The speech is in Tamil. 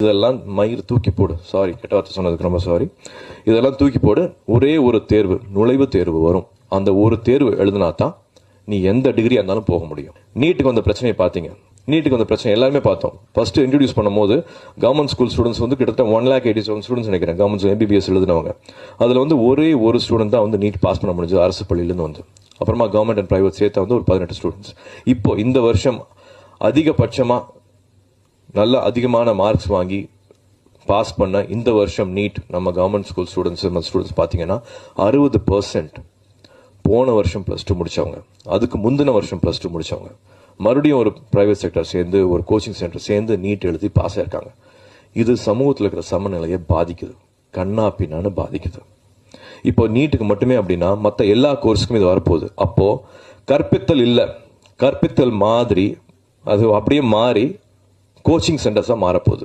இதெல்லாம் மயிர் தூக்கி போடு, சாரி கெட்ட வார்த்தை சொன்னதுக்கு ரொம்ப சாரி. இதெல்லாம் தூக்கி போடு. ஒரே ஒரு தேர்வு, நுழைவுத் தேர்வு வரும். அந்த ஒரு தேர்வு எழுதினா தான் நீ எந்த டிகிரியா இருந்தாலும் போக முடியும். நீட்டுக்கு வந்த பிரச்சனையை பார்த்தீங்க. நீட்டுக்கு வந்த பிரச்சனை எல்லாருமே பார்த்தோம். ஃபர்ஸ்ட் இன்ட்ரடியூஸ் பண்ணும்போது கவர்மெண்ட் ஸ்கூல் ஸ்டூடெண்ட்ஸ் வந்து கிட்டத்தட்ட 1,87,000 ஸ்டூடெண்ட்ஸ் நினைக்கிறேன், கவர்மெண்ட் MBBS எழுதினவங்க. அதில் வந்து ஒரே ஒரு ஸ்டூடெண்ட் தான் வந்து நீட் பாஸ் பண்ண முடிஞ்சது, அரசு பள்ளியிலேருந்து வந்து. அப்புறமா கவர்மெண்ட் அண்ட் பிரைவேட் சேர்த்தா வந்து ஒரு 18 ஸ்டூடெண்ட்ஸ். இப்போ இந்த வருஷம் அதிகபட்சமாக நல்ல அதிகமான மார்க்ஸ் வாங்கி பாஸ் பண்ண இந்த வருஷம் நீட் நம்ம கவர்மெண்ட் ஸ்கூல் ஸ்டூடெண்ட்ஸ் பார்த்தீங்கன்னா 60% போன வருஷம் +2 முடிச்சவங்க, அதுக்கு முந்தின வருஷம் +2 முடிச்சவங்க, மறுபடியும் ஒரு பிரைவேட் செக்டர் சேர்ந்து ஒரு கோச்சிங் சென்டர் சேர்ந்து நீட் எழுதி பாஸ் ஆயிருக்காங்க. இது சமூகத்தில் இருக்கிற சமநிலையை பாதிக்குது, கண்ணா பின்னான்னு பாதிக்குது. இப்போ நீட்டுக்கு மட்டுமே அப்படின்னா மற்ற எல்லா கோர்ஸுக்கும் இது வரப்போகுது. அப்போ கற்பித்தல் இல்லை, கற்பித்தல் மாதிரி அது அப்படியே மாறி கோச்சிங் சென்டர்ஸாக மாறப்போகுது.